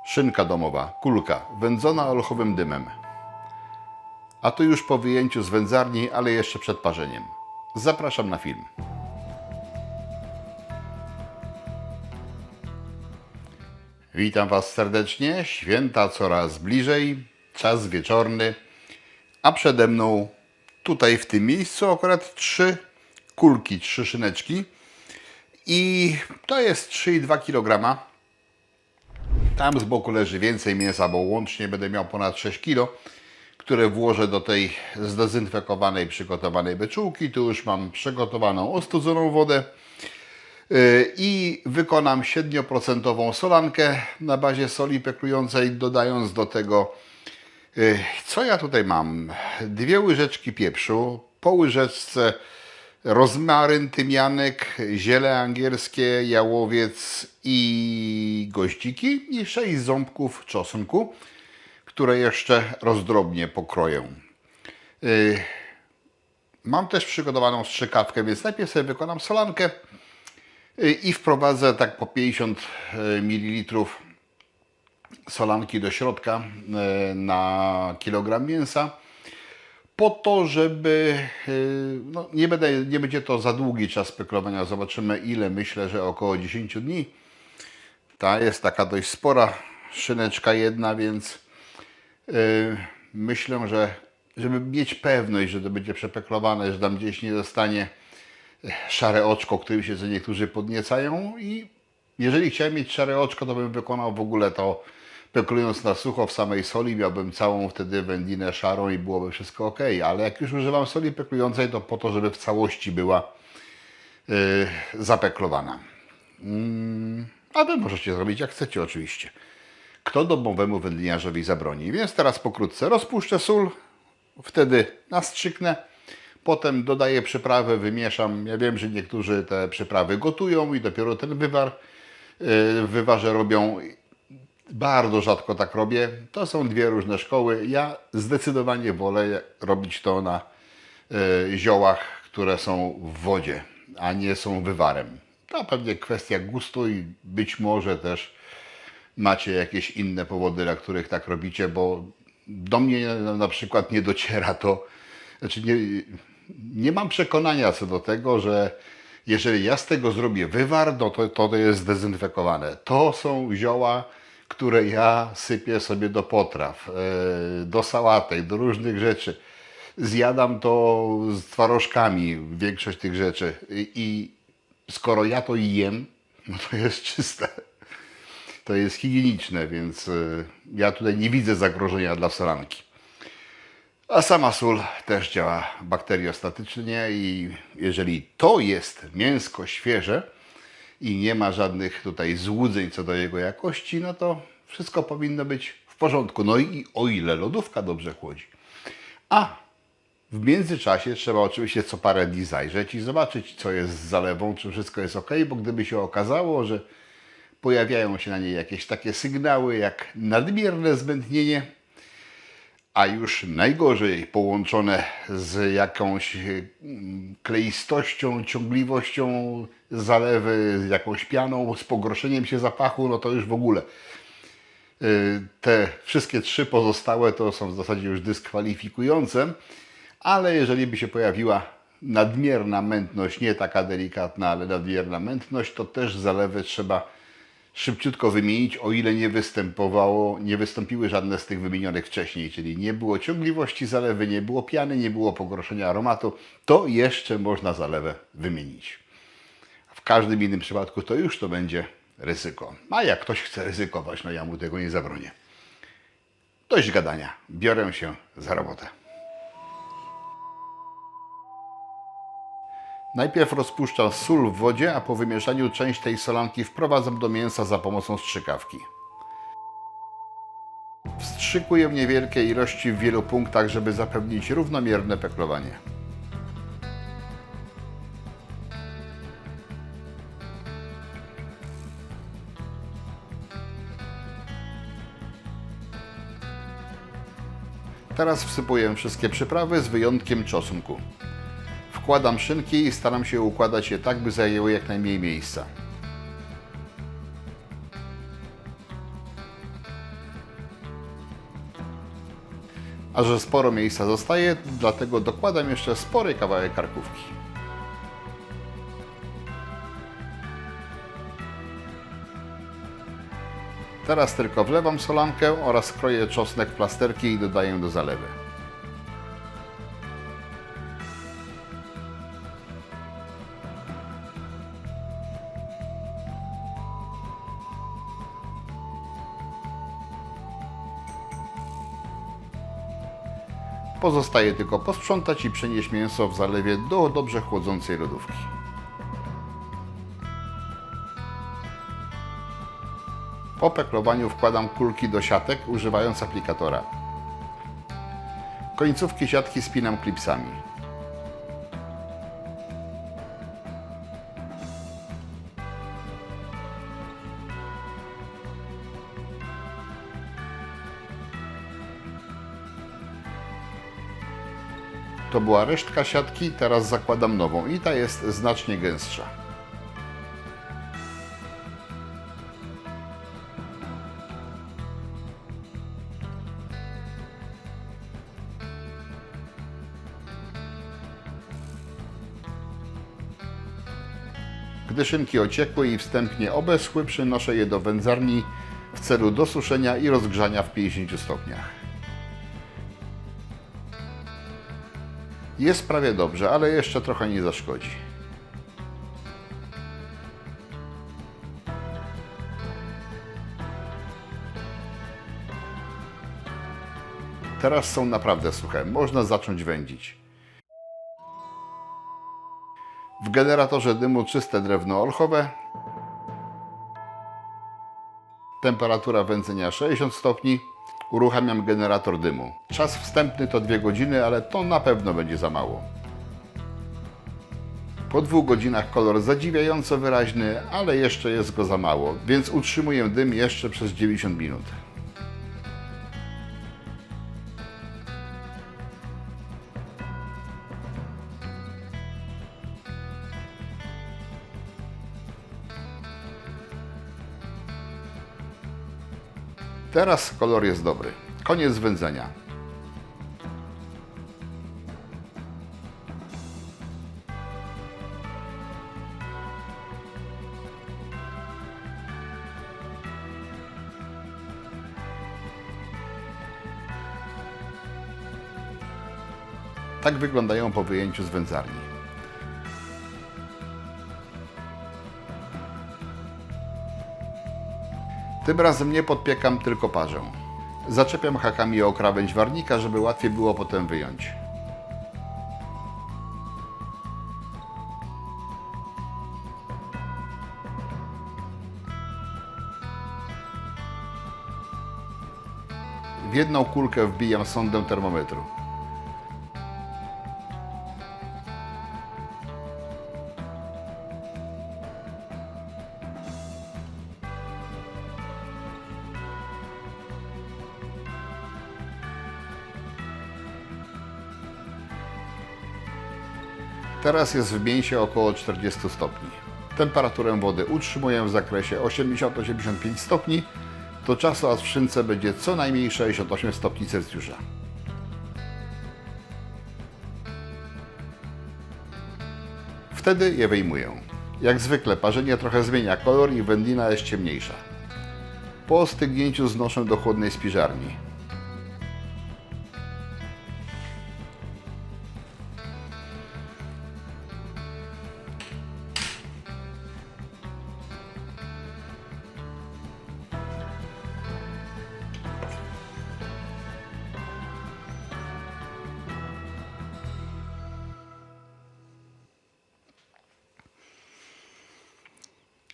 Szynka domowa, kulka, wędzona olchowym dymem. A to już po wyjęciu z wędzarni, ale jeszcze przed parzeniem. Zapraszam na film. Witam Was serdecznie. Święta coraz bliżej, czas wieczorny, a przede mną tutaj w tym miejscu akurat 3 kulki, 3 szyneczki i to jest 3,2 kg. Tam z boku leży więcej mięsa, bo łącznie będę miał ponad 6 kg, które włożę do tej zdezynfekowanej, przygotowanej beczułki. Tu już mam przygotowaną ostudzoną wodę i wykonam 7% solankę na bazie soli peklującej, dodając do tego, co ja tutaj mam? 2 łyżeczki pieprzu, po łyżeczce rozmaryn, tymianek, ziele angielskie, jałowiec i goździki i 6 ząbków czosnku, które jeszcze rozdrobnię pokroję. Mam też przygotowaną strzykawkę, więc najpierw sobie wykonam solankę i wprowadzę tak po 50 ml solanki do środka na kilogram mięsa, po to, żeby nie będzie to za długi czas peklowania. Zobaczymy ile, myślę, że około 10 dni. Ta jest taka dość spora szyneczka jedna, więc myślę, że żeby mieć pewność, że to będzie przepeklowane, że tam gdzieś nie zostanie szare oczko, którym się co niektórzy podniecają, i jeżeli chciałem mieć szare oczko, to bym wykonał w ogóle to peklując na sucho w samej soli, miałbym całą wtedy wędlinę szarą i byłoby wszystko ok, ale jak już używam soli peklującej, to po to, żeby w całości była zapeklowana. A wy możecie zrobić jak chcecie oczywiście. Kto domowemu wędliniarzowi zabroni? Więc teraz pokrótce rozpuszczę sól, wtedy nastrzyknę, potem dodaję przyprawę, wymieszam. Ja wiem, że niektórzy te przyprawy gotują i dopiero ten wywar w wywarze robią. Bardzo rzadko tak robię. To są 2 różne szkoły. Ja zdecydowanie wolę robić to na ziołach, które są w wodzie, a nie są wywarem. To pewnie kwestia gustu i być może też macie jakieś inne powody, dla których tak robicie, bo do mnie na przykład nie dociera to, znaczy nie mam przekonania co do tego, że jeżeli ja z tego zrobię wywar, no to jest zdezynfekowane. To są zioła, które ja sypię sobie do potraw, do sałatek, do różnych rzeczy. Zjadam to z twarożkami, większość tych rzeczy. I skoro ja to jem, no to jest czyste. To jest higieniczne, więc ja tutaj nie widzę zagrożenia dla solanki. A sama sól też działa bakteriostatycznie i jeżeli to jest mięsko świeże i nie ma żadnych tutaj złudzeń co do jego jakości, no to wszystko powinno być w porządku. No i o ile lodówka dobrze chłodzi. A w międzyczasie trzeba oczywiście co parę dni zajrzeć i zobaczyć, co jest z zalewą, czy wszystko jest ok, bo gdyby się okazało, że pojawiają się na niej jakieś takie sygnały jak nadmierne zmętnienie, a już najgorzej połączone z jakąś kleistością, ciągliwością zalewy, z jakąś pianą, z pogorszeniem się zapachu, no to już w ogóle. Te wszystkie 3 pozostałe to są w zasadzie już dyskwalifikujące, ale jeżeli by się pojawiła nadmierna mętność, nie taka delikatna, ale nadmierna mętność, to też zalewę trzeba szybciutko wymienić, o ile nie wystąpiły żadne z tych wymienionych wcześniej, czyli nie było ciągliwości zalewy, nie było piany, nie było pogorszenia aromatu, to jeszcze można zalewę wymienić. W każdym innym przypadku to już to będzie ryzyko. A jak ktoś chce ryzykować, no ja mu tego nie zabronię. Dość gadania, biorę się za robotę. Najpierw rozpuszczam sól w wodzie, a po wymieszaniu część tej solanki wprowadzam do mięsa za pomocą strzykawki. Wstrzykuję niewielkie ilości w wielu punktach, żeby zapewnić równomierne peklowanie. Teraz wsypuję wszystkie przyprawy z wyjątkiem czosnku. Wkładam szynki i staram się układać je tak, by zajęły jak najmniej miejsca. A że sporo miejsca zostaje, dlatego dokładam jeszcze spory kawałek karkówki. Teraz tylko wlewam solankę oraz kroję czosnek w plasterki i dodaję do zalewy. Pozostaje tylko posprzątać i przenieść mięso w zalewie do dobrze chłodzącej lodówki. Po peklowaniu wkładam kulki do siatek, używając aplikatora. Końcówki siatki spinam klipsami. To była resztka siatki, teraz zakładam nową i ta jest znacznie gęstsza. Gdy szynki ociekły i wstępnie obeschły, przynoszę je do wędzarni w celu dosuszenia i rozgrzania w 50 stopniach. Jest prawie dobrze, ale jeszcze trochę nie zaszkodzi. Teraz są naprawdę suche, można zacząć wędzić. W generatorze dymu czyste drewno olchowe. Temperatura wędzenia 60 stopni. Uruchamiam generator dymu. Czas wstępny to 2 godziny, ale to na pewno będzie za mało. Po 2 godzinach kolor zadziwiająco wyraźny, ale jeszcze jest go za mało, więc utrzymuję dym jeszcze przez 90 minut. Teraz kolor jest dobry. Koniec wędzenia. Tak wyglądają po wyjęciu z wędzarni. Tym razem nie podpiekam, tylko parzę. Zaczepiam hakami o krawędź warnika, żeby łatwiej było potem wyjąć. W jedną kulkę wbijam sondę termometru. Teraz jest w mięsie około 40 stopni. Temperaturę wody utrzymuję w zakresie 80-85 stopni do czasu, aż w szynce będzie co najmniej 68 stopni Celsjusza. Wtedy je wyjmuję. Jak zwykle parzenie trochę zmienia kolor i wędlina jest ciemniejsza. Po ostygnięciu znoszę do chłodnej spiżarni.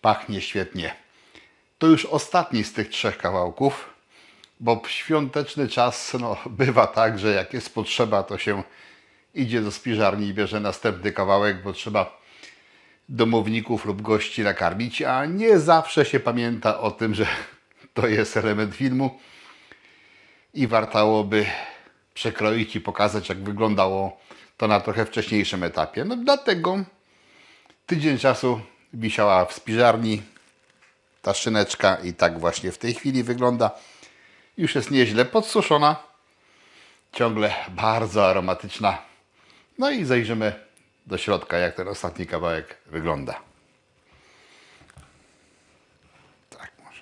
Pachnie świetnie. To już ostatni z tych 3 kawałków, bo w świąteczny czas bywa tak, że jak jest potrzeba, to się idzie do spiżarni i bierze następny kawałek, bo trzeba domowników lub gości nakarmić, a nie zawsze się pamięta o tym, że to jest element filmu i wartałoby przekroić i pokazać, jak wyglądało to na trochę wcześniejszym etapie. No dlatego tydzień czasu wisiała w spiżarni ta szyneczka i tak właśnie w tej chwili wygląda. Już jest nieźle podsuszona Ciągle bardzo aromatyczna. No i zajrzymy do środka, jak ten ostatni kawałek wygląda. Tak może.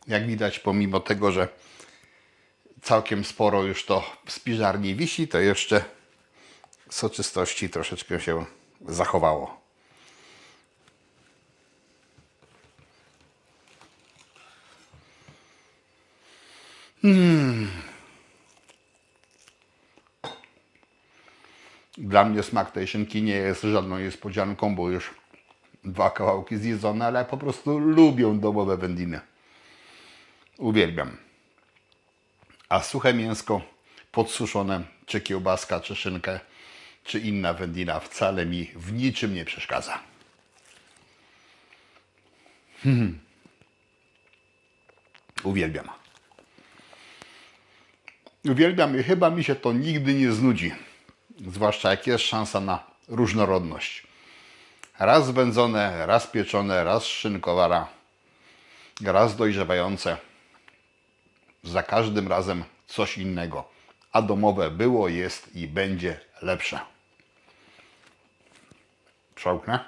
Jak widać, pomimo tego, że całkiem sporo już to w spiżarni wisi, to jeszcze soczystości troszeczkę się zachowało. Dla mnie smak tej szynki nie jest żadną niespodzianką, bo już 2 kawałki zjedzone, ale po prostu lubię domowe wędliny. Uwielbiam. A suche mięsko, podsuszone, czy kiełbaska, czy szynkę, czy inna wędlina wcale mi w niczym nie przeszkadza. Uwielbiam. Uwielbiam i chyba mi się to nigdy nie znudzi. Zwłaszcza jak jest szansa na różnorodność. Raz wędzone, raz pieczone, raz szynkowana, raz dojrzewające. Za każdym razem coś innego. A domowe było, jest i będzie lepsze. Przełknę.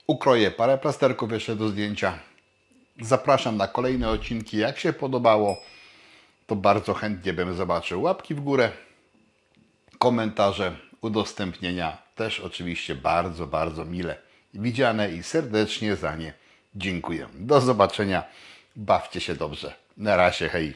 Ukroję parę plasterków jeszcze do zdjęcia. Zapraszam na kolejne odcinki. Jak się podobało, to bardzo chętnie bym zobaczył łapki w górę, komentarze, udostępnienia. Też oczywiście bardzo, bardzo mile widziane i serdecznie za nie dziękuję. Do zobaczenia. Bawcie się dobrze. Na razie, hej.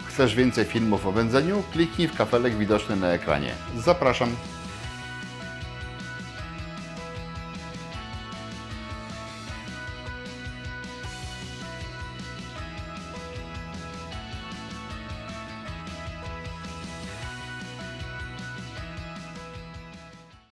Chcesz więcej filmów o wędzeniu? Kliknij w kafelek widoczny na ekranie. Zapraszam.